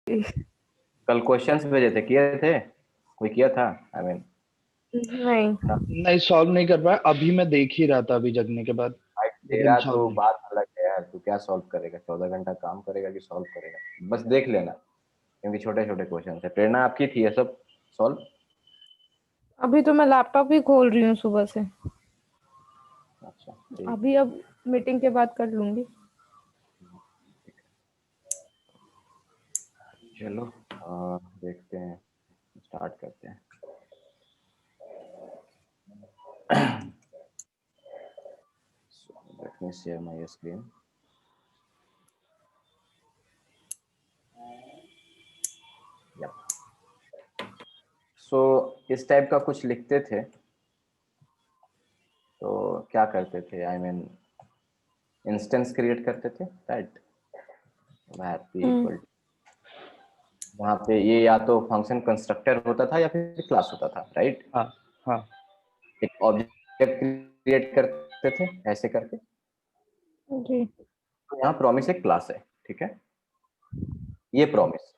कल क्वेश्चंस भेजे थे, किए थे? कोई किया था? आई मीन नहीं। नहीं, सॉल्व नहीं कर पाया। अभी मैं देख ही रहा था अभी जगने के बाद, भाई लेकिन तेरा सॉल्व तो नहीं। बात अलग है यार। तू क्या सॉल्व करेगा? 14 घंटा काम करेगा कि सॉल्व करेगा? बस देख लेना, क्योंकि छोटे छोटे क्वेश्चन है। प्रेरणा आपकी थी ये सब सॉल्व? अभी तो मैं लैपटॉप ही खोल रही हूँ सुबह से। अच्छा ठीक है। अभी अब मीटिंग के बाद कर लूंगी। चलो देखते हैं, स्टार्ट करते हैं। So, let me share my screen. Yep. So इस टाइप का कुछ लिखते थे तो क्या करते थे? आई मीन इंस्टेंस क्रिएट करते थे, राइट? पी इक्वल, वहाँ पे ये या तो फंक्शन कंस्ट्रक्टर होता था या फिर क्लास होता था, राइट? हाँ हाँ। एक ऑब्जेक्ट क्रिएट करते थे ऐसे करके। जी। तो यहाँ प्रॉमिस एक क्लास है, ठीक है? ये प्रॉमिस,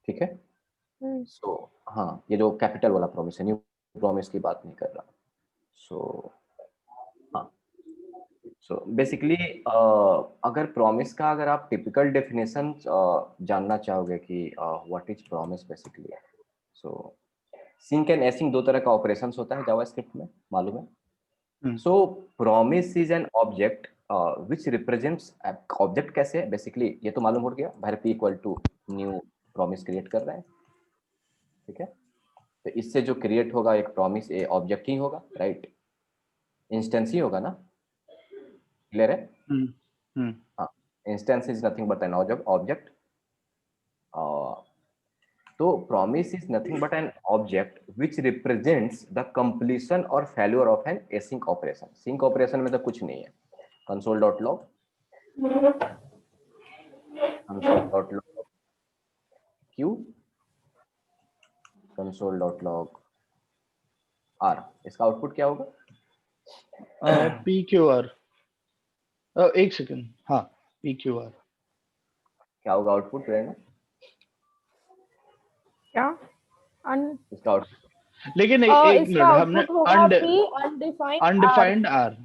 ठीक है? सो हाँ, ये जो कैपिटल वाला प्रॉमिस है, न्यू प्रॉमिस की बात नहीं कर रहा। सो हाँ, सो बेसिकली अगर प्रॉमिस का, अगर आप टिपिकल डेफिनेशन जानना चाहोगे कि what is promise basically, so sync and async दो तरह का ऑपरेशंस होता है जावास्क्रिप्ट में, मालूम है? So promise is an object which represents, object कैसे है बेसिकली ये तो मालूम हो गया, var p equal to new promise create कर रहे हैं, ठीक है? तो इससे जो क्रिएट होगा एक प्रॉमिस, ये ऑब्जेक्ट ही होगा, राइट? इंस्टेंस ही होगा ना? क्लियर है? हाँ, instance is nothing but an object. तो promise is nothing but an object which represents the completion और failure of an async operation. Sync operation में तो कुछ नहीं है। Console dot log, console dot log Q, console dot log R, इसका output क्या होगा? P Q R. एक सेकंड, हाँ, पी क्यू आर। क्या होगा आउटपुट रहना? क्या? इसका आउटपुट लेकिन एक इसका मिनट, हमने आउटपुट होगा P undefined R. Undefined R.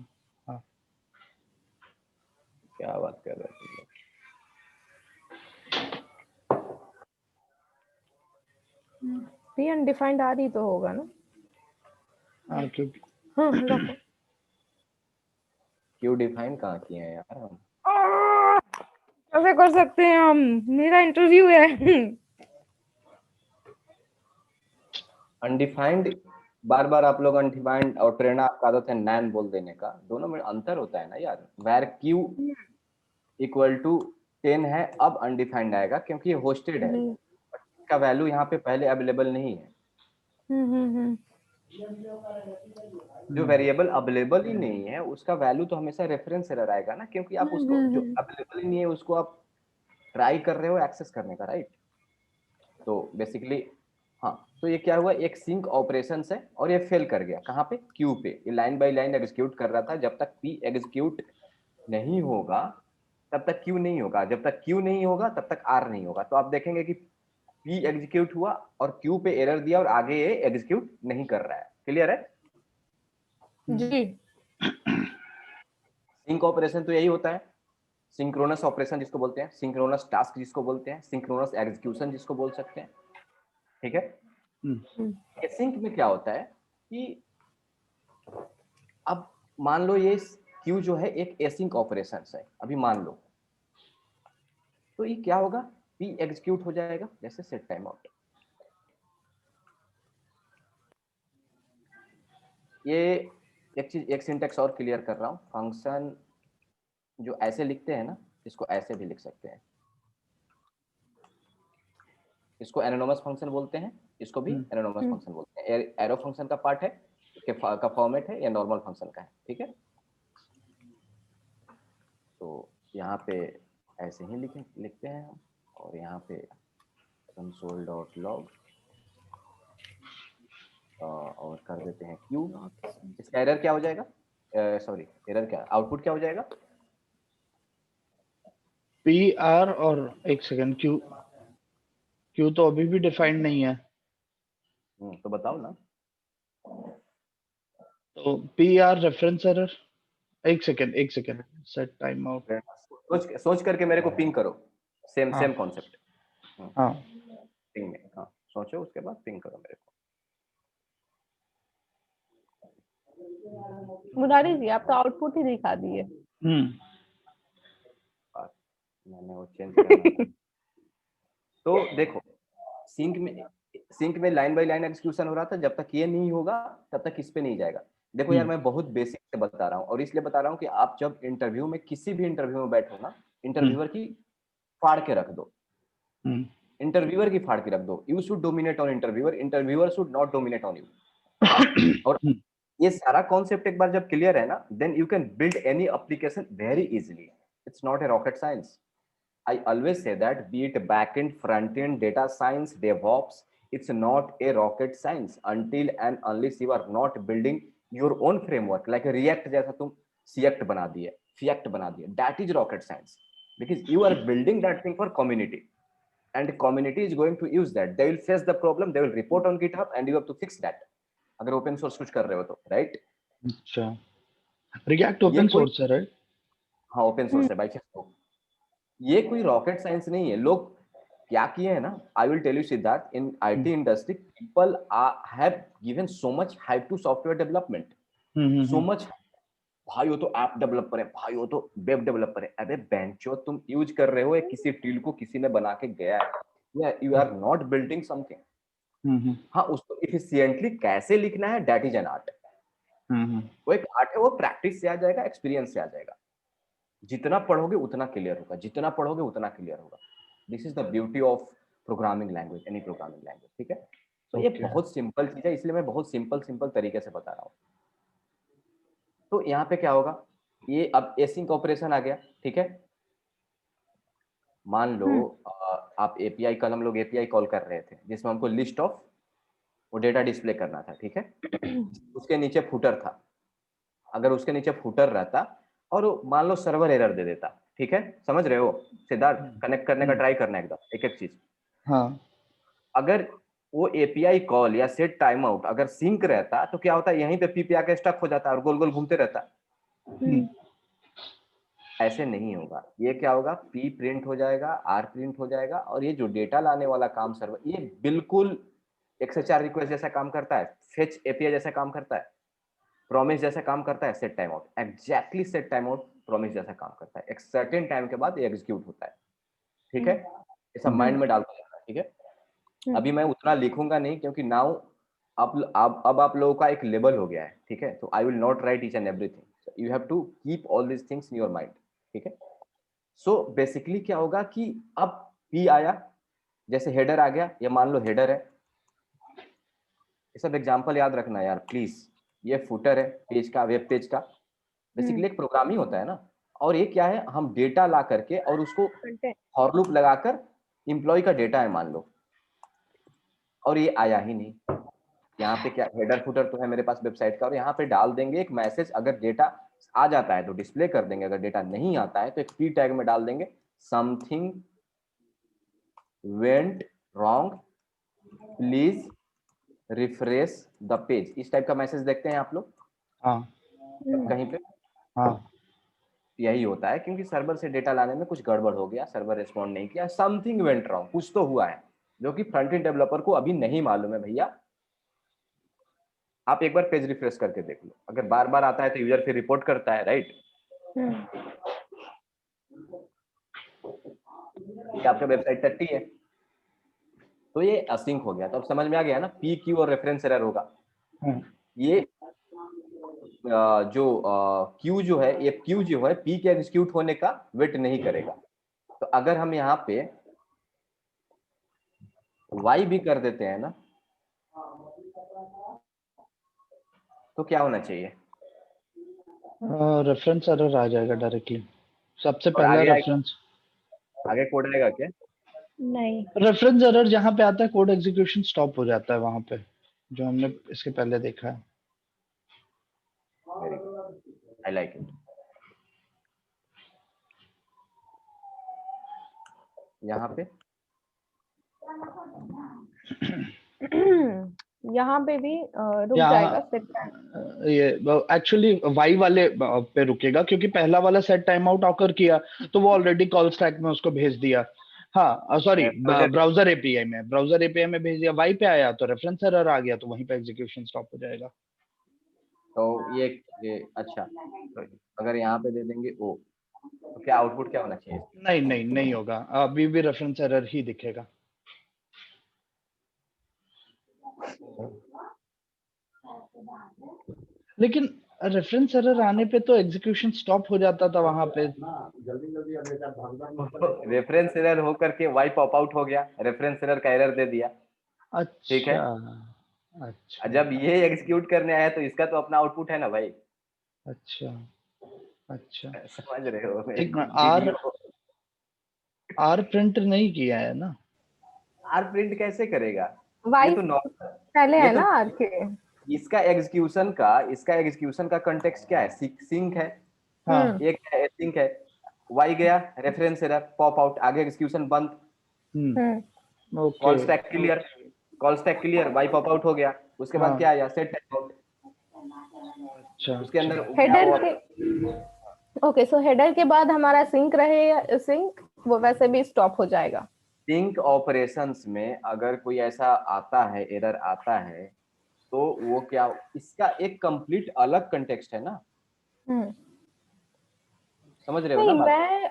हाँ, क्या बात कर रहे थे? पी अनडिफाइंड आर ही तो होगा ना? हाँ, क्योंकि हाँ रखो। क्यू डिफाइन कहाँ किए हैं यार हम? कैसे कर सकते हैं हम? मेरा इंटरव्यू है। अनडिफाइंड, बार बार आप लोग अनडिफाइंड, और प्रेरणा आपका आदत है नैन बोल देने का। दोनों में अंतर होता है ना यार। वेर क्यू इक्वल टू 10 है, अब अनडिफाइंड आएगा क्योंकि ये होस्टेड है, इसका वैल्यू यहाँ पे पहले अवेलेबल नहीं है। हम्म। जो वेरिएबल अवेलेबल ही नहीं है उसका वैल्यू तो हमेशा रेफरेंस एरर आएगा ना, क्योंकि आप उसको, जो अवेलेबल ही नहीं है उसको आप ट्राई कर रहे हो एक्सेस करने का, राइट? तो बेसिकली हाँ, तो ये क्या हुआ, एक सिंक ऑपरेशन है और ये फेल कर गया कहाँ पे? क्यू पे। ये लाइन बाय लाइन एग्जीक्यूट कर रहा था, जब तक पी एग्जीक्यूट नहीं होगा तब तक क्यू नहीं होगा, जब तक क्यू नहीं होगा तब तक आर नहीं होगा। तो आप देखेंगे कि पी एग्जीक्यूट हुआ और क्यू पे एरर दिया और आगे ये एग्जीक्यूट नहीं कर रहा है। क्लियर है? जी। सिंक ऑपरेशन तो यही होता है, सिंक्रोनस ऑपरेशन जिसको बोलते हैं, सिंक्रोनस टास्क जिसको बोलते हैं, सिंक्रोनस एग्जीक्यूशन जिसको बोल सकते हैं, ठीक है? सिंक में क्या होता है कि अब मान लो ये क्यू जो है एक एसिंक ऑपरेशन है, अभी मान लो, तो ये क्या होगा, पी एग्जीक्यूट हो जाएगा जैसे सेट टाइम आउट। ये एक चीज, एक सिंटेक्स और क्लियर कर रहा हूँ। फंक्शन जो ऐसे लिखते हैं ना, इसको ऐसे भी लिख सकते हैं। इसको एनोनोमस फंक्शन बोलते हैं, इसको भी एनोनोमस फंक्शन बोलते हैं। एरो फंक्शन का पार्ट है का फॉर्मेट है या नॉर्मल फंक्शन का है, ठीक है? तो यहाँ पे ऐसे ही लिखते हैं हम, और यहाँ पे कंसोल डॉट लॉग और कर देते हैं क्यू। इसका एरर क्या हो जाएगा? सॉरी, एरर क्या, आउटपुट क्या हो जाएगा? पी आर और एक सेकंड क्यू, क्यू तो अभी भी डिफाइंड नहीं है। तो बताओ ना। तो पी आर रेफरेंस एरर, एक सेकंड सेट टाइम आउट। सोच करके मेरे को पिंग करो। सेम हाँ सेम कॉन्सेप्ट। हाँ पिंग में, हाँ सोचो, उसके बाद पिंग करो मेरे को। मुरारी जी आप तो आउटपुट ही दिखा दिए। मैंने वो चेंज करना था। तो देखो, सिंक में लाइन बाय लाइन एग्जीक्यूशन हो रहा था। जब तक ये नहीं होगा तब तक इस पे नहीं जाएगा। देखो यार, मैं बहुत बेसिक से बता रहा हूँ, और इसलिए बता रहा हूँ कि आप जब इंटरव्यू में, किसी भी इंटरव्यू में बैठो ना, इंटरव्यूअर की फाड़ के रख दो। इंटरव्यूअर की फाड़ के रख दो। You should dominate on interviewer, interviewer should not dominate on you. और ये सारा कॉन्सेप्ट एक बार जब क्लियर है ना, then you can build any application very easily. It's not a rocket science. I always say that, be it backend, frontend, data science, DevOps, it's not a rocket science until and unless you are not building your own framework. Like a React जैसा तुम React बना दिए, React बना दिए, that is rocket science, because you are building that thing for community, and community is going to use that. They will face the problem, they will report on GitHub, and you have to fix that. अगर open source कुछ कर रहे हो तो, right? अच्छा, react ये open कोई, source है राइट? हाँ ओपन सोर्स है भाई। ये कोई रॉकेट साइंस नहीं है। लोग क्या किए हैं ना, I will tell you Siddharth, in IT industry people have given so much hype to software development, so much. भाई वो तो ऐप डेवलपर है, भाई वो तो वेब डेवलपर है। अबे बेंचो, तुम यूज कर रहे हो एक किसी टूल को किसी ने बना के गया है, you are not building something. हाँ, उसको इफिशिएंटली कैसे लिखना है, दैट इज एन आर्ट। वो एक आर्ट है, वो प्रैक्टिस से आ जाएगा, एक्सपीरियंस से आ जाएगा। जितना पढ़ोगे उतना क्लियर होगा, जितना पढ़ोगे उतना क्लियर होगा। This is the beauty of programming language, any programming language, ठीक है। तो ये बहुत सिंपल चीज है, इसलिए मैं बहुत सिंपल तरीके से बता रहा हूँ। तो यहाँ पे क्या होगा, ये अब एसिंक ऑपरेशन आ गया, ठीक है। मान लो आप एपीआई, कल हम लोग एपीआई कॉल कर रहे थे जिसमें हमको लिस्ट ऑफ वो डेटा डिस्प्ले करना था, ठीक है। उसके नीचे फुटर था। अगर उसके नीचे फुटर रहता और मान लो सर्वर एरर दे देता, ठीक है, समझ रहे हो सिद्धार्थ? कनेक्ट करने का ट्राई करना एकदम एक एक चीज। हाँ अगर वो एपीआई कॉल या सेट टाइम आउट अगर सिंक रहता तो क्या होता, यहीं पे पी पे आके स्टक हो जाता और गोल गोल घूमते रहता। ऐसे नहीं होगा। ये क्या होगा, पी प्रिंट हो जाएगा, आर प्रिंट हो जाएगा, और ये जो डेटा लाने वाला काम सर्वर, ये बिल्कुल XHR रिक्वेस्ट जैसा काम करता है, फेच एपीआई जैसा काम करता है, प्रॉमिस जैसा काम करता है, set time out exactly set time out promise जैसा काम करता है। एक सर्टेन टाइम के बाद ये एग्जीक्यूट होता है, ठीक है। ये सब माइंड में डालते रहना, ठीक है। अभी मैं उतना लिखूंगा नहीं, क्योंकि नाउ अब आप लोगों का एक लेवल हो गया है, ठीक है। तो I will not write each and everything, you have to keep all this things in your mind, ठीक है। सो बेसिकली क्या होगा कि अब पी आया, जैसे हेडर आ गया, ये मान लो हेडर है। ये सब एग्जांपल याद रखना यार प्लीज। ये फुटर है पेज का, वेब पेज का। बेसिकली एक प्रोग्राम ही होता है ना। और ये क्या है, हम डेटा ला करके और उसको फॉर लूप लगाकर, एम्प्लॉय का डेटा है मान लो, और ये आया ही नहीं। यहाँ पे क्या, हेडर फुटर तो है मेरे पास वेबसाइट का, और यहाँ पे डाल देंगे एक मैसेज। अगर डेटा आ जाता है तो डिस्प्ले कर देंगे, अगर डेटा नहीं आता है तो एक पी टैग में डाल देंगे, something went wrong, please refresh the page. इस टाइप का मैसेज देखते हैं आप लोग हाँ कहीं पे? हाँ यही होता है, क्योंकि सर्वर से डेटा लाने में कुछ गड़बड़ हो गया, सर्वर रिस्पॉन्ड नहीं किया, समथिंग वेंट रॉन्ग, कुछ तो हुआ है जो कि फ्रंट एंड डेवलपर को अभी नहीं मालूम है भैया। आप एक बार पेज रिफ्रेश करके देख लो, अगर बार बार आता है तो यूजर फिर रिपोर्ट करता है, राइट। ये आपका वेबसाइट 30 है, तो ये असिंक हो गया। तो अब समझ में आ गया ना, पी क्यू और रेफरेंस एरर होगा। ये जो क्यू जो है, ये क्यू जो है पी के एग्जीक्यूट होने का वेट नहीं करेगा। तो अगर हम यहाँ पे वाई भी कर देते हैं ना, तो क्या होना चाहिए? रेफरेंस एरर आ जाएगा डायरेक्टली, सबसे और पहला आगे रेफरेंस। आगे कोड आएगा क्या? नहीं, रेफरेंस एरर जहाँ पे आता है कोड एग्जीक्यूशन स्टॉप हो जाता है, वहां पे जो हमने इसके पहले देखा है। Very good, I like it. यहाँ पे यहाँ पे भी रुक यहाँ जाएगा सेट टाइम। ये एक्चुअली वाई वाले पे रुकेगा, क्योंकि पहला वाला सेट टाइम आउट ऑकर किया तो वो ऑलरेडी कॉल स्टैक में उसको भेज दिया। हाँ सॉरी, ब्राउजर एपीआई में भेज दिया। वाई पे आया तो रेफरेंस एरर आ गया, तो वहीं पे एग्जीक्यूशन स्टॉप हो जाएगा। तो ये अच्छा, तो अगर यहाँ पे दे देंगे ओ, तो क्या आउटपुट क्या होना चाहिए? नहीं होगा, अभी भी रेफरेंस एरर ही दिखेगा। लेकिन रेफरेंस एरर आने पे तो एग्जीक्यूशन स्टॉप हो जाता था वहां पे। रेफरेंस एरर हो करके वाई पॉप आउट हो गया, रेफरेंस एरर का एरर दे दिया, ठीक है। अच्छा अच्छा जब ये एग्जीक्यूट करने आया तो इसका तो अपना आउटपुट है ना भाई। अच्छा अच्छा। समझ रहे हो? एक मिनट, वीडियो आर प्रिंट नहीं किया है ना? आर प्रिंट कैसे करेगा? ये वाई तो नॉर्मल, पहले ये है तो ना आर के। इसका एग्जीक्यूशन का कंटेक्स्ट क्या है? सिंक है, हाँ। एक है सिंक है। वाई गया, रेफरेंस एरर पॉप आउट, आगे एग्जीक्यूशन बंद, okay. Call stack clear, Y pop out हो गया। उसके बाद हाँ। क्या आया? Set time out. अच्छा उसके अच्छा। अंदर क्या हेडर हुआ? के ओके, सो हेडर के बाद हमारा सिंक रहे, सिंक वो वैसे भी स्टॉप हो जाएगा। सिंक ऑपरेशंस में अगर कोई ऐसा आता है, एरर आता है, तो वो क्या, इसका एक कंप्लीट अलग कंटेक्स्ट है ना। समझ रहे हो ना नहीं, बात? मैं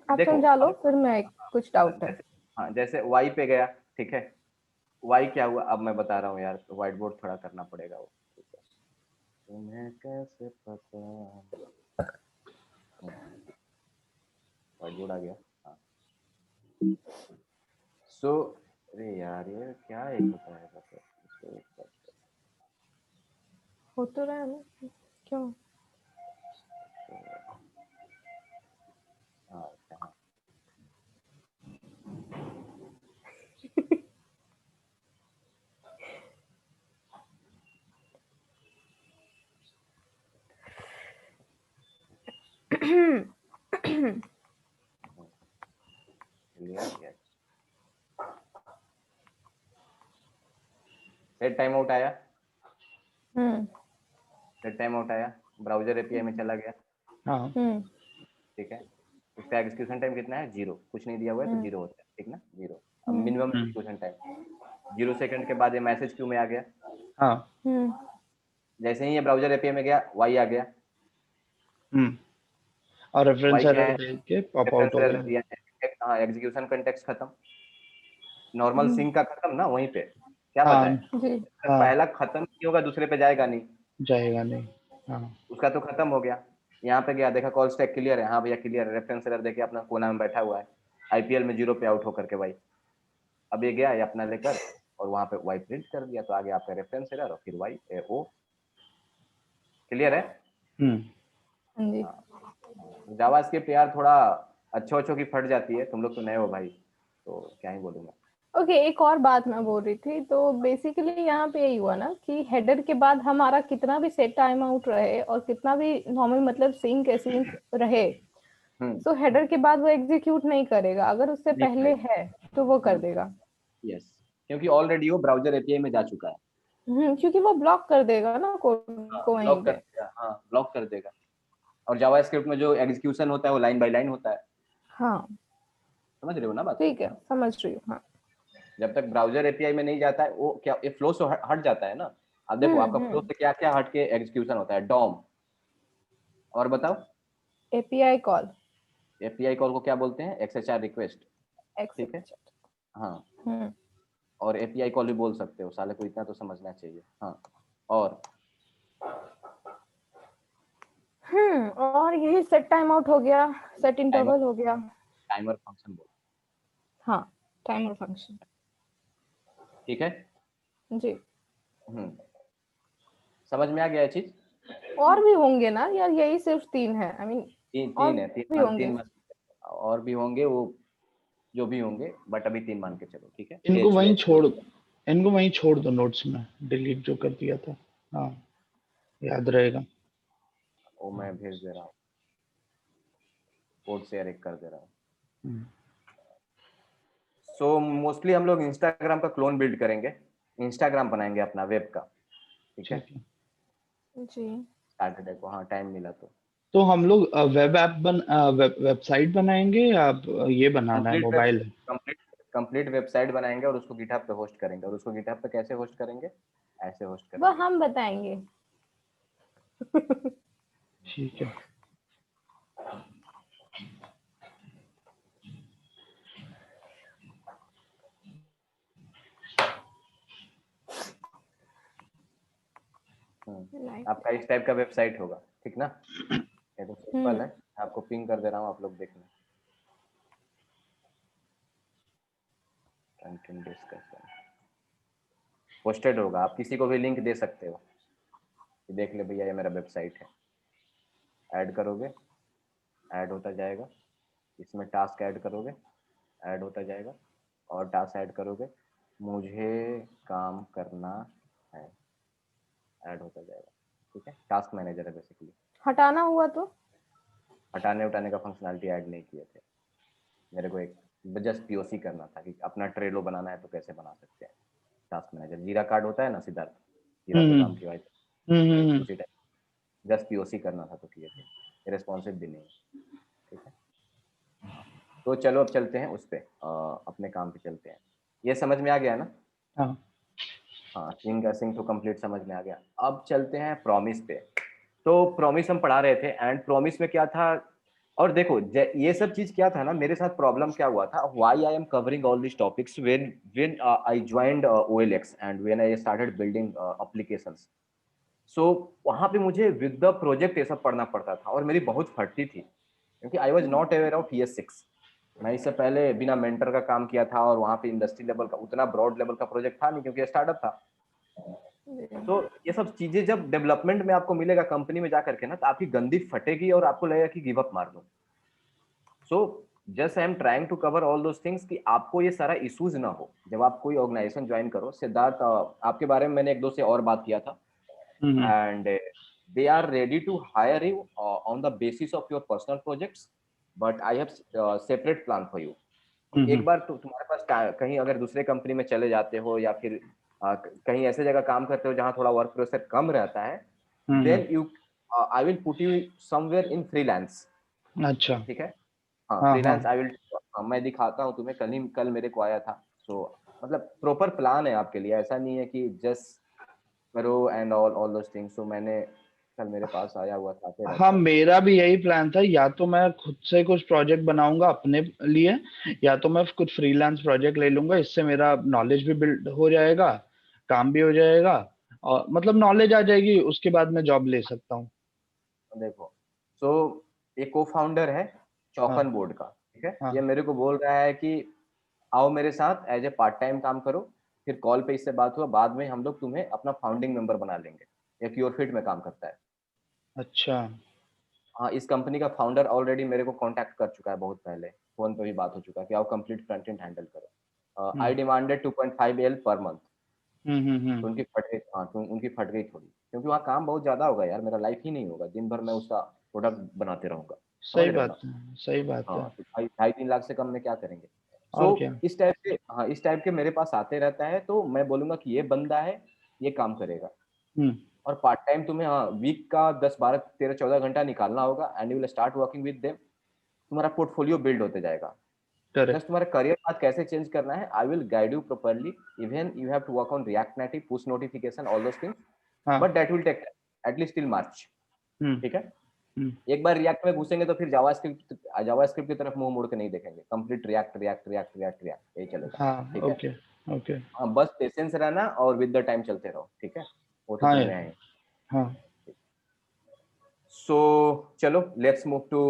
आप देखो समझा लो, फिर मैं कुछ डाउट है। जैसे, हाँ जैसे वाई पे गया, ठीक है। वाई क्या हुआ अब मैं बता रहा हूँ यार, व्हाइट बोर्ड थोड़ा करना पड़ेगा वो, ठीक है। तुम्हें कैसे पता, व्हाइट बोर्ड आ गया। हाँ सो, अरे यार ये क्या एक होता है बस, हो तो रहा है ना, क्यों? हाँ अच्छा, हाँ clear, yes. Set time out आया, सेट टाइम आउट आया, ब्राउजर एपीआई में चला गया, हाँ। ठीक है। उसका एग्जीक्यूशन टाइम कितना है? 0, कुछ नहीं दिया हुआ है तो 0 होता है, ठीक ना, 0। अब मिनिमम एग्जीक्यूशन टाइम 0 सेकंड के बाद ये मैसेज क्यू में आ गया। हाँ। जैसे ही ये ब्राउजर एपीआई में गया, वाई आ गया, और रेफरेंस वाई क्या एरर है? भेज के पॉप रेफरेंस आउट हो एरर गया। दिया है, हाँ एग्जीक्यूशन कंटेक्स्ट खत्म, नॉर्मल सिंक का खत्म ना वहीं पे। क्या हाँ बताए, जी। हाँ, पहला खत्म नहीं होगा दूसरे पे जाएगा नहीं, जाएगा नहीं। हाँ। उसका तो खत्म हो गया। यहाँ पे गया, देखा कॉल स्टैक क्लियर है, हाँ भैया क्लियर है, रेफरेंस एरर देके अपना कोना में बैठा हुआ है, आईपीएल में 0 पे आउट होकर के भाई। अब ये गया, ये अपना लेकर और वहां पे वाई प्रिंट कर दिया, तो आगे आपका रेफरेंस एरर और फिर वाई ओ, क्लियर है। हाँ जी। जावास्क्रिप्ट यार थोड़ा अच्छों की फट जाती है, तुम लोग तो नए हो भाई, तो क्या ही बोलूंगा। ओके, एक और बात मैं बोल रही थी, तो बेसिकली यहाँ पे यही हुआ ना कि हेडर के बाद हमारा कितना भी सेट टाइम आउट रहे और कितना भी नॉर्मल मतलब सिंक रहे, तो हेडर के बाद वो एग्जीक्यूट नहीं करेगा, अगर उससे नहीं पहले करेगा, है तो वो कर देगा। यस, क्योंकि ऑलरेडी वो ब्राउजर एपीआई में जा चुका है। क्योंकि वो ब्लॉक कर देगा ना कोड को वहीं ब्लॉक कर पे। देगा, हाँ ब्लॉक कर देगा। और जावास्क्रिप्ट में जो एग्जीक्यूशन होता है वो लाइन बाय लाइन होता है, हाँ समझ रहे हो ना बात? ठीक है, समझ रही हूँ। हाँ। जब तक ब्राउजर एपीआई में नहीं जाता है वो क्या, ये फ्लो से हट जाता है ना। अब देखो आपका फ्लो से क्या क्या हट के एग्जीक्यूशन होता है, डॉम, और बताओ। एपीआई कॉल, एपीआई कॉल को क्या बोलते हैं? एक्सएचआर रिक्वेस्ट, ठीक है। एक्सेप्ट। हाँ, और एपीआई कॉल भी बोल सकते हो, साले को इतना तो समझना चाहिए। हाँ, और यही सेट टाइम आउट हो गया, सेट टाइमर, इंटरवल हो गया। टाइमर फंक्शन बोल, हाँ, टाइमर फंक्शन। ठीक है। जी। समझ में आ गया ये चीज? और भी होंगे ना यार, यही सिर्फ 3 है, आई मीन और तीन है, भी होंगे। और भी होंगे वो, जो भी होंगे, बट अभी 3 मान के चलो, ठीक है। इनको वहीं छोड़ दो नोट्स में, डिलीट जो कर दिया था। हाँ, याद रहेगा। वो मैं भेज दे रहा हूँ, कोड शेयर एक कर दे रहा हूँ। सो मोस्टली हम लोग इंस्टाग्राम का क्लोन बिल्ड करेंगे, इंस्टाग्राम बनाएंगे अपना वेब का, ठीक है जी। सैटरडे को, हाँ टाइम मिला तो हम लोग वेब ऐप वेबसाइट बनाएंगे या ये बनाना है मोबाइल? कंप्लीट कंप्लीट वेबसाइट बनाएंगे और उसको गिटहब पे होस्ट करेंगे। और उसको गिटहब पे कैसे होस्ट करेंगे? ऐसे होस्ट करेंगे। वो हम बताएंगे। ठीक है। आपका इस टाइप का वेबसाइट होगा, ठीक ना? ये तो सिंपल है, आपको पिंग कर दे रहा हूँ, आप लोग देखना। कंटेंट डिस्कशन पोस्टेड होगा, आप किसी को भी लिंक दे सकते हो कि देख ले भैया ये मेरा वेबसाइट है। ऐड करोगे, ऐड होता जाएगा। इसमें टास्क ऐड करोगे, ऐड होता जाएगा। और टास्क ऐड करोगे, मुझे काम करना है, ऐड होता जाएगा। ठीक है, टास्क मैनेजर है बेसिकली। हटाना हुआ तो हटाने उठाने का फंक्शनैलिटी ऐड नहीं किए थे, मेरे को एक जस्ट पीओसी करना था कि अपना ट्रेलो बनाना है तो कैसे बना सकते हैं। टास्क मैनेजर जीरा कार्ड होता है ना, सिद्धार्थ, जीरा पे काम किया है, उसी टाइप जस्ट पीओसी करना था तो किए थे, रिस्पॉन्सिव भी नहीं। ठीक है, तो चलो अब चलते हैं उस पे, अपने काम पे चलते हैं। ये समझ में आ गया ना? हाँ हाँ, सिंग तो कंप्लीट समझ में आ गया। अब चलते हैं प्रॉमिस पे। तो प्रॉमिस हम पढ़ा रहे थे, एंड प्रॉमिस में क्या था, और देखो ये सब चीज क्या था ना, मेरे साथ प्रॉब्लम क्या हुआ था, why I am covering all this topics when I joined OLX and when I started building applications. So वहां पे मुझे विद द प्रोजेक्ट ये सब पढ़ना पड़ता था और मेरी बहुत फटती थी, क्योंकि I was not aware of ES6। मैं इससे पहले बिना मेंटर का काम किया था और वहां पे इंडस्ट्री लेवल का उतना ब्रॉड लेवल का प्रोजेक्ट था नहीं, क्योंकि स्टार्टअप था। तो ये सब चीजें जब डेवलपमेंट में आपको मिलेगा कंपनी में जाकर के ना, तो आपकी गंदी फटेगी और आपको लगेगा कि गिव अप मार दो। So just I am trying to cover all those things कि आपको ये सारा इश्यूज ना हो जब आप कोई ऑर्गेनाइजेशन ज्वाइन करो। सिद्धार्थ, आपके बारे में मैंने एक दो से और बात किया था, and they are ready to hire you on the basis of your personal projects, but I have separate plan for you. एक बार तुम्हारे पास कहीं अगर दूसरे कंपनी में चले जाते हो या फिर कहीं ऐसे जगह काम करते हो जहां थोड़ा वर्क प्रेशर कम रहता है, then you I will put you somewhere in freelance. अच्छा, ठीक है, हाँ हाँ फ्रीलांस हाँ आई विल, मैं दिखाता हूँ तुम्हें, कल मेरे को आया था। सो मतलब प्रॉपर प्लान है आपके लिए, ऐसा नहीं है कि जस्ट करो एंड ऑल दोस थिंग्स। सो मैंने कल मेरे पास आया हुआ था, आते रहता हाँ, है। मेरा भी यही प्लान था, या तो मैं खुद से कुछ प्रोजेक्ट बनाऊंगा अपने लिए, या तो मैं कुछ फ्रीलांस प्रोजेक्ट ले लूंगा। इससे मेरा नॉलेज भी बिल्ड हो जाएगा, काम भी हो जाएगा, और मतलब नॉलेज आ जाएगी, उसके बाद मैं जॉब ले सकता हूँ। देखो, सो एक को फाउंडर है चौकन हाँ बोर्ड का, ठीक है, हाँ ये मेरे को बोल रहा है कि आओ मेरे साथ एज ए पार्ट टाइम काम करो। फिर कॉल पे इससे बात हुआ, बाद में हम लोग तुम्हें अपना फाउंडिंग मेंबर बना लेंगे। ये क्योरफिट में काम करता है। अच्छा। हाँ, इस कंपनी का फाउंडर ऑलरेडी मेरे को कांटेक्ट कर चुका है बहुत पहले, फोन पे भी बात हो चुका है कि आओ कंप्लीट फ्रंट एंड हैंडल करो। आई डिमांडेड 2.5L पर मंथ। तो उनकी फट गई, हाँ तो उनकी फट गई थोड़ी, क्योंकि वहाँ काम बहुत ज्यादा होगा यार, मेरा लाइफ ही नहीं होगा, दिन भर मैं उसका प्रोडक्ट बनाते रहूंगा। समझ सही रहे हो बात ना? है, सही बात है। हाँ, तो 2.5-3 लाख से कम में क्या करेंगे? और सो क्या। इस टाइप के, हाँ इस टाइप के मेरे पास आते रहता है, तो मैं बोलूंगा कि ये बंदा है, ये काम करेगा। हम्म और पार्ट टाइम तुम्हें, हाँ वीक का 10, 12, 13, 14 घंटा निकालना होगा, and you will start working with them. तुम्हारा पोर्टफोलियो बिल्ड होते जाएगा। Plus correct. तुम्हारा करियर पाथ कैसे चेंज करना है, I will guide you properly. Even you have to work on React Native, push notification, all those things, हाँ। But that will take at least till March. Hmm ठीक है, हम्म एक बार react में घुसेंगे तो फिर जावास्क्रिप्ट की तरफ मुंह मोड़ के नहीं देखेंगे, complete react react react react react यही चलेगा। हाँ। ठीक है, ओके ओके। हाँ बस पेशेंस रहना और विद द टाइम चलते रहो, ठीक है, वो तो हाँ तुम्हें यार। आएंगे। हाँ। So, chalo, let's move to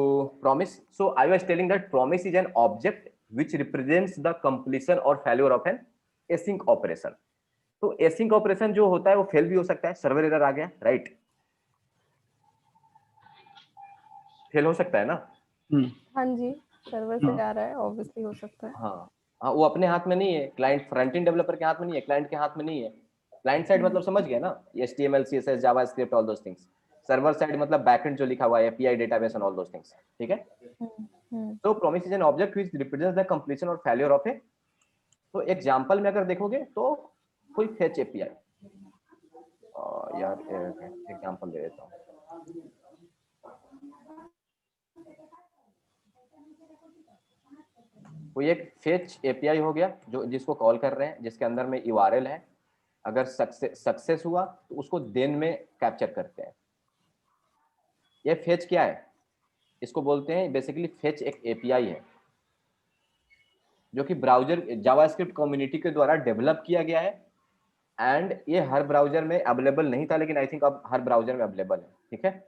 promise. So, I was telling that promise is an object which represents the completion or failure of an async operation. तो async operation जो होता है वो फेल भी हो सकता है, सर्वर एरर आ गया, राइट? फेल हो सकता है ना? हाँ जी, सर्वर से आ रहा है, ऑब्वियसली हो सकता है। हाँ हाँ, वो अपने हाथ में नहीं है, क्लाइंट फ्रंट एंड डेवलपर के हाथ में नहीं है, क्लाइंट के हाथ में नहीं है। क्लाइंट साइड मतलब समझ गए ना, HTML CSS JavaScript all those things. Server side मतलब बैकएंड जो लिखा हुआ है, API database and all those things, ठीक है। So promise is an object which represents the completion or failure of a, तो एग्जांपल में अगर देखोगे तो कोई fetch API, यार एग्जांपल दे देता हूँ। कोई एक fetch API हो गया जो जिसको कॉल कर रहे हैं, जिसके अंदर में URL है, अगर सक्सेस हुआ तो उसको देन में कैप्चर करते हैं। ये fetch क्या है? इसको बोलते हैं बेसिकली fetch एक API है जो कि ब्राउजर जावास्क्रिप्ट कम्युनिटी के द्वारा डेवलप किया गया है, एंड ये हर ब्राउजर में अवेलेबल नहीं था, लेकिन आई थिंक अब हर ब्राउजर में अवेलेबल है। ठीक है,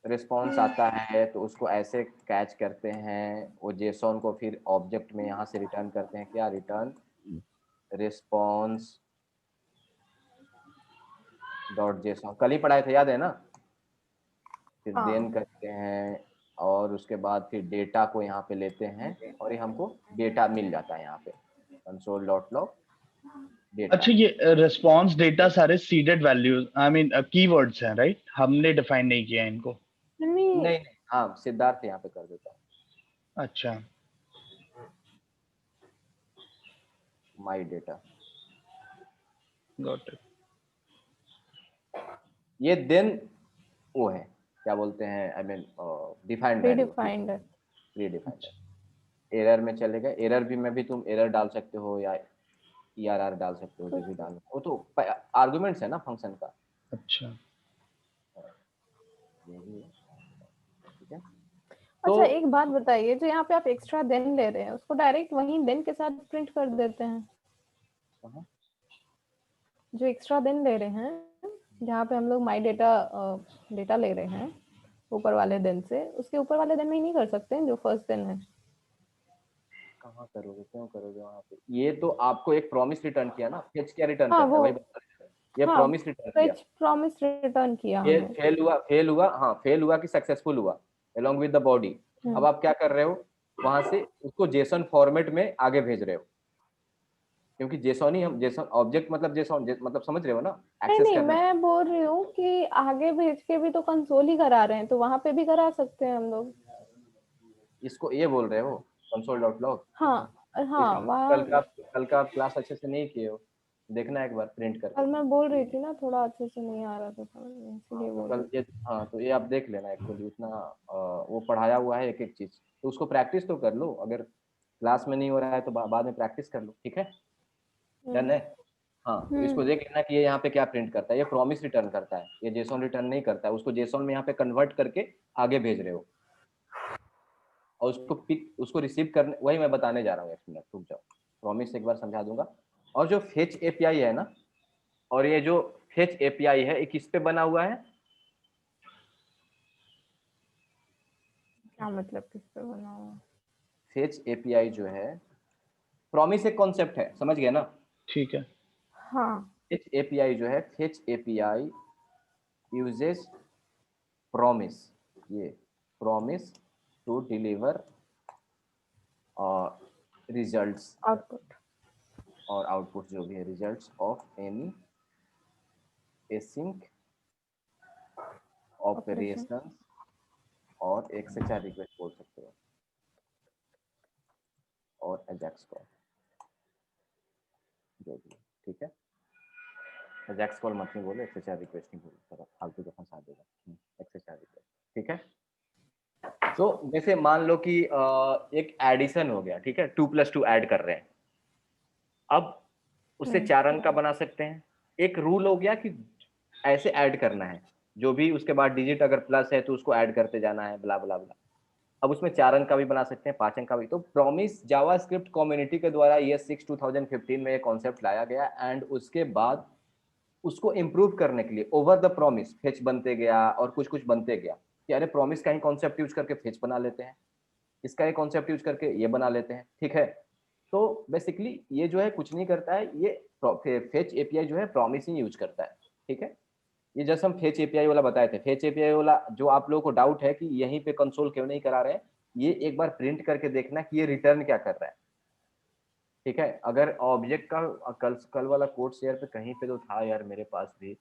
रिस्पॉन्स आता है तो उसको ऐसे कैच करते हैं, वो जेसॉन को फिर ऑब्जेक्ट में यहाँ से रिटर्न करते हैं, क्या रिटर्न रिस्पॉन्स डॉट जेसॉन, कल ही पढ़ाए थे, याद है ना? फिर देन करते हैं और उसके बाद फिर डेटा को यहाँ पे लेते हैं और ये हमको डेटा मिल जाता है यहाँ पे console.log डेटा। अच्छा, ये रिस्पांस डेटा सारे seeded values, I mean keywords हैं, राइट? हमने डिफाइन नहीं किया इनको। नहीं, हाँ सिद्धार्थ यहाँ पे कर देता हूँ। अच्छा, माई डेटा, गॉट इट। ये देन वो है, क्या बोलते हैं, I mean defined value, predefined. Error में चलेगा, एरर भी में भी तुम एरर डाल सकते हो या ERR डाल सकते हो, जो भी डालना, वो तो आर्गुमेंट्स है ना फंक्शन का। अच्छा, ठीक है। अच्छा, एक बात बताइए, जो यहाँ पे आप एक्स्ट्रा देन ले रहे हैं उसको डायरेक्ट वहीं देन के साथ प्रिंट कर देते हैं? जो एक्स्ट्रा देन ले रहे हैं, जहाँ पे हम लोग माई डेटा ले रहे हैं ऊपर वाले देन से, उसके ऊपर वाले देन में ही नहीं कर सकते हैं जो फर्स्ट देन है? कहाँ करोगे, क्यों करोगे वहाँ पे? ये तो आपको एक प्रॉमिस रिटर्न किया ना, फेच क्या रिटर्न हाँ, करता है, वही बता रहे हैं। ये प्रॉमिस रिटर्न किया, प्रॉमिस रिटर्न किया ये हमने। फेल हुआ, हाँ फेल हुआ कि सक्सेसफुल हुआ along with the body। अब आप क्या कर रहे हो, वहां से उसको जेसन फॉर्मेट में आगे भेज रहे हो, क्योंकि जेसन ही हम, जेसन ऑब्जेक्ट मतलब जेसन मतलब समझ रहे हो ना, एक्सेस नहीं, करना। मैं बोल रही हूँ कि आगे भेज के भी तो कंसोल ही करा रहे हैं, तो वहां पे भी करा सकते हैं हम लोग। इसको ये बोल रहे हो console.log? हाँ हाँ, वहाँ कल का आप क्लास अच्छे से नहीं किए हो, देखना एक बार प्रिंट करके। कल मैं बोल रही थी ना, थोड़ा अच्छे से नहीं आ रहा था समझ में, इसलिए बोल रही कल ये, हाँ तो ये आप देख लेना, एक्चुअली उतना वो पढ़ाया हुआ है एक एक चीज, तो उसको प्रैक्टिस तो कर लो, अगर क्लास में नहीं हो रहा है तो बाद में प्रैक्टिस कर लो। ठीक है, डन है? हाँ, तो इसको देख लेना कि ये यहाँ पे क्या प्रिंट करता है। ये प्रॉमिस रिटर्न करता है, ये जेसॉन रिटर्न नहीं करता है, उसको जेसॉन में यहाँ पे कन्वर्ट करके आगे भेज रहे हो, और उसको रिसीव करने, वही मैं बताने जा रहा हूँ, एक मिनट रुक जाओ, प्रॉमिस एक बार समझा दूंगा। और जो फेच एपीआई है ना, और ये जो फेच एपीआई है, ये किस पे बना हुआ है? क्या मतलब किस पे बना हुआ? फेच एपीआई जो है, प्रॉमिस एक कॉन्सेप्ट है, समझ गए ना? ठीक है। हाँ, फेच एपीआई जो है, फेच एपीआई यूजेस प्रॉमिस, ये promise to deliver results output और आउटपुट जो भी है, results of any async operation, और एक से 4 रिक्वेस्ट बोल सकते हो, और एजेक्स कॉल जो भी। ठीक है, एजेक्स कॉल मत नहीं बोलो, एक से 4 रिक्वेस्ट नहीं बोलो, फालतू का फंसा देगा। एक से 4 रिक्वेस्ट, ठीक है। तो जैसे मान लो कि एक एडिशन हो गया, ठीक है, 2+2 ऐड कर रहे हैं, अब उससे 4 अंक का बना सकते हैं। एक रूल हो गया कि ऐसे ऐड करना है, जो भी उसके बाद डिजिट अगर प्लस है तो उसको ऐड करते जाना है, ब्ला ब्ला ब्ला। अब उसमें 4 अंक का भी बना सकते हैं, 5 अंक का भी। तो प्रॉमिस जावास्क्रिप्ट कम्युनिटी के द्वारा ये 2015 में ये कॉन्सेप्ट लाया गया, एंड उसके बाद उसको इम्प्रूव करने के लिए ओवर द प्रॉमिस फेच बनते गया, और कुछ कुछ बनते गया कि अरे प्रॉमिस का ही कॉन्सेप्ट यूज करके फेच बना लेते हैं, इसका ही कॉन्सेप्ट यूज करके ये बना लेते हैं। ठीक है, तो बेसिकली ये जो है कुछ नहीं करता है, ये फेच एपीआई जो है प्रॉमिस ही यूज करता है। ठीक है, ये जैसे हम फेच एपीआई वाला बताए थे, फेच एपीआई वाला जो आप लोगों को डाउट है कि यहीं पे कंसोल क्यों नहीं करा रहे हैं, ये एक बार प्रिंट करके देखना कि ये रिटर्न क्या कर रहा है। ठीक है, अगर ऑब्जेक्ट का कल वाला कोड शेयर पे कहीं पे तो था यार मेरे पास भी,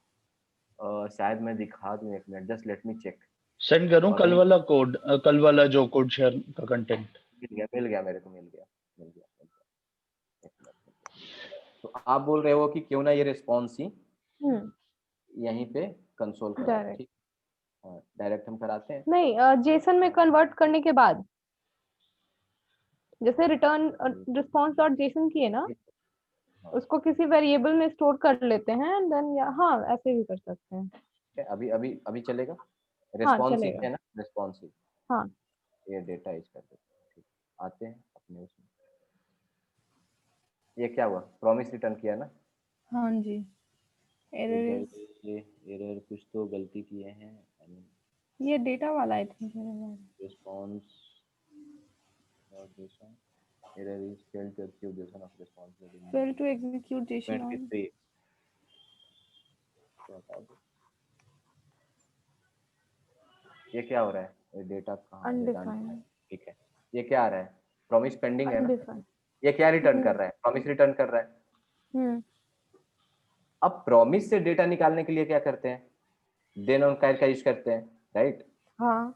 शायद मैं दिखा दूं, एक minute, just let me check. Send करूं और कल वहीं वाला कोड, कल वाला जो कोड शेयर का कंटेंट? मिल गया मेरे को, मिल गया। एक मिनट। तो आप बोल रहे हो कि क्यों ना ये रिस्पॉन्स ही यहीं पे कंसोल करा, डायरेक्ट ठीक। हाँ, डायरेक्ट हम कराते हैं। नहीं, जेसन में कन्वर्ट करने के बाद जैसे रिटर्न रिस्पॉन्स डॉट जेसन की है ना, हाँ, उसको किसी वेरिएबल में स्टोर कर लेते हैं एंड देन, या हाँ ऐसे भी कर सकते हैं। ठीक है, अभी अभी अभी चलेगा। हाँ रिस्पॉन्सिव चलेगा। है ना, रिस्पॉन्सिव। हाँ ये डेटा इज कर देते हैं, ठीक। आते हैं अपने उसमें। ये क्या हुआ, प्रॉमिस रिटर्न किया ना। हाँ जी। एरर इधर इज, ये एरर कुछ तो गलती किए हैं। ये डेटा वाला आई थिंक। रिस्पॉन्स और JSON error is failed to execute JSON of response fail to execute JSON on. 23 तो हटा दो। ये क्या हो रहा है, ये डेटा कहाँ, डेटा अनडिफाइंड। ठीक है। ये क्या आ रहा है, प्रॉमिस पेंडिंग है ना। अनडिफाइंड। ये क्या रिटर्न कर रहा है, प्रॉमिस रिटर्न कर रहा है। हम्म। अब प्रॉमिस से डेटा निकालने के लिए क्या करते हैं, देन ऑन कैच का यूज करते हैं, राइट। हाँ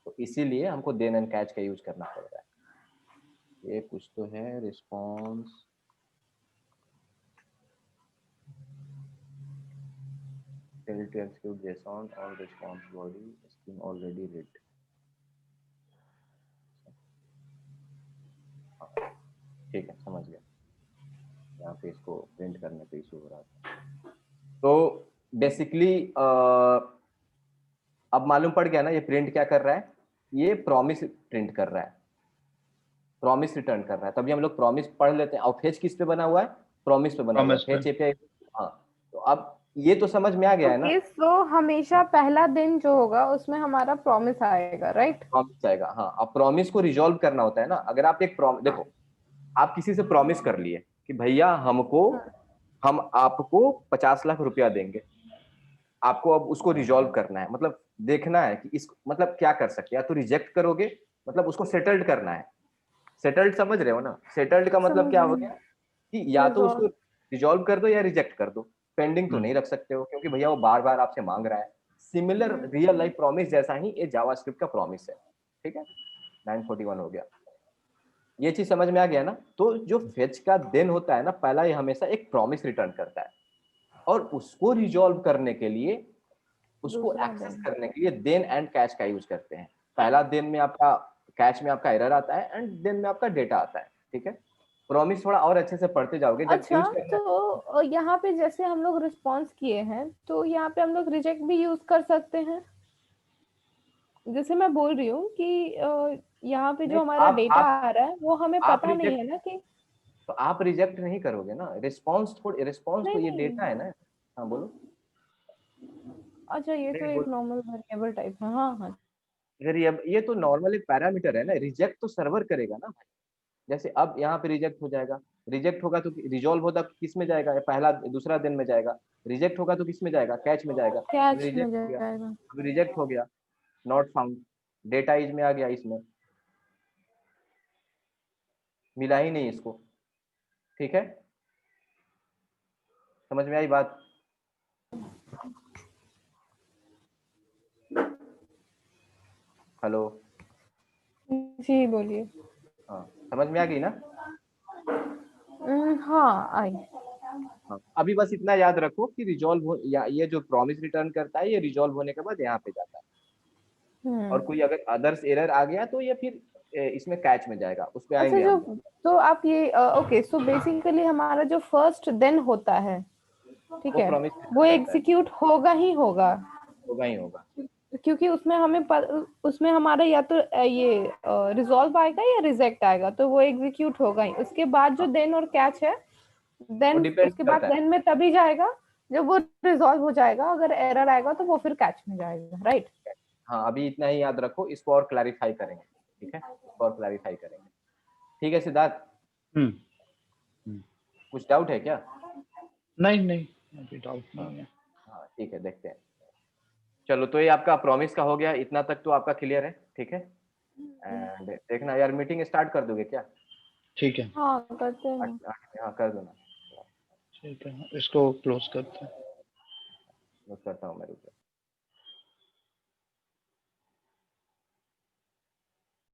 तो इसीलिए हमको देन एंड कैच का यूज करना पड़ रहा है। ये कुछ तो है, response fail to execute JSON on response body string already read। हाँ, ठीक है, समझ गया। यहाँ पे इसको प्रिंट करने पे इशू हो रहा था। तो बेसिकली अब मालूम पड़ गया ना, ये प्रिंट क्या कर रहा है, ये प्रॉमिस प्रिंट कर रहा है, प्रॉमिस रिटर्न कर रहा है। तभी हम लोग प्रॉमिस पढ़ लेते हैं। और फेच किस पे बना हुआ है, प्रॉमिस पे बना हुआ है, प्रॉमिस पे। Fetch API. हाँ, तो अब ये तो समझ में आ गया है ना। ओके, सो हमेशा पहला दिन जो होगा उसमें हमारा प्रॉमिस आएगा, राइट? प्रॉमिस आएगा, हाँ। अब प्रॉमिस को रिजॉल्व करना होता है ना। अगर आप एक देखो, आप किसी से प्रॉमिस कर लिए कि भैया हम आपको 50 लाख रुपया देंगे। आपको अब उसको रिजॉल्व करना है, मतलब देखना है कि इस मतलब क्या कर सकते हैं। या तो रिजेक्ट करोगे, मतलब उसको सेटल्ड करना है। सेटल्ड समझ रहे हो ना, सेटल्ड का मतलब समझ क्या रही हो हूँ। गया कि या तो उसको रिजॉल्व। रिजॉल्व कर दो या रिजेक्ट कर दो। पेंडिंग तो नहीं रख सकते हो, क्योंकि भैया वो बार बार आपसे मांग रहा है। सिमिलर रियल लाइफ प्रॉमिस जैसा ही ये जावास्क्रिप्ट का प्रॉमिस है, ठीक है। 941 हो गया, ये चीज समझ में आ गया ना। तो जो फेच का देन होता है ना, पहला ये हमेशा एक प्रॉमिस रिटर्न करता है, और उसको रिजॉल्व करने के लिए, उसको दूसरा एक्सेस दिन। करने के लिए देन एंड कैच का यूज करते हैं। पहला देन में आपका, कैच में आपका एरर आता है, एंड देन में आपका डेटा आता है, ठीक है। प्रॉमिस थोड़ा और अच्छे से पढ़ते जाओगे जब अच्छा, यूज करना है। तो यहाँ पे जैसे हम लोग रिस्पॉन्स किए हैं, तो यहाँ पे हम लोग रिजेक्ट भी यूज कर सकते हैं। जैसे मैं बोल रही हूँ कि यहाँ पे नहीं, जो हमारा डेटा आ रहा है वो हमें आप पता नहीं रिजेक्ट, है ना कि। तो आप रिजेक्ट नहीं करोगे ना। रिस्पॉन्स नहीं तो ये नहीं। डेटा है ना। हाँ बोलो। अच्छा, ये तो नहीं एक बोलो। नॉर्मल वेरिएबल टाइप है। हाँ हाँ। ये तो नॉर्मली पैरामीटर है ना, रिजेक्ट तो सर्वर करेगा ना। जैसे अब यहाँ पे रिजेक्ट हो जाएगा, रिजेक्ट होगा तो रिजॉल्व होगा तो किस में जाएगा, पहला दूसरा दिन में जाएगा। रिजेक्ट होगा तो किस में जाएगा, कैच में जाएगा। कैच में रिजेक्ट हो गया, जाएगा। अभी रिजेक्ट हो गया, नॉट फाउंड, डेटा इज में आ गया, इसमें मिला ही नहीं इसको, ठीक है। समझ में आई बात। हेलो। जी बोलिए। हाँ, समझ में आ गई ना। हाँ आई। हाँ, अभी बस इतना याद रखो कि रिजॉल्व हो, या ये जो प्रॉमिस रिटर्न करता है, ये रिजॉल्व होने के बाद यहाँ पे जाता है। और कोई अगर अदर्स एरर आ गया तो ये फिर इसमें कैच में जाएगा, उस पे अच्छा, आएंगे जो हम लोग। तो आप ये ओके, सो बेसिकली हमारा जो फर्स्ट दिन होता है, ठीक वो है, प्रॉमिस वो रिटर्न करता है, एग्जीक्यूट होगा ही होगा। होगा ही होगा। क्योंकि उसमें हमारा या तो ये रिजॉल्व आएगा या रिजेक्ट आएगा, तो वो एग्जीक्यूट होगा ही। उसके बाद जो हाँ, देन और कैच है, वो देन डिपेंड उसके बाद करता है। देन में तभी जाएगा जब वो रिजॉल्व हो जाएगा। अगर एरर आएगा तो वो फिर कैच में जाएगा, राइट? हाँ, अभी इतना ही याद रखो, इसको और क्लैरिफाई करेंगे, ठीक है, इसको और क्लैरिफाई करेंगे। ठीक है सिद्धार्थ, हम्म हम्म। कुछ डाउट है क्या। नहीं नहीं, अभी डाउट हाँ नहीं है। हाँ, ठीक है, देखते हैं। चलो, तो ये आपका प्रॉमिस का हो गया, इतना तक तो आपका क्लियर है, ठीक है। एंड देखना यार, मीटिंग स्टार्ट कर दोगे क्या। ठीक है। हाँ करते हैं ना। हाँ, कर दो ना। ठीक है, इसको क्लोज करते हैं। मैं करता हूँ मैं, रुक जाओ।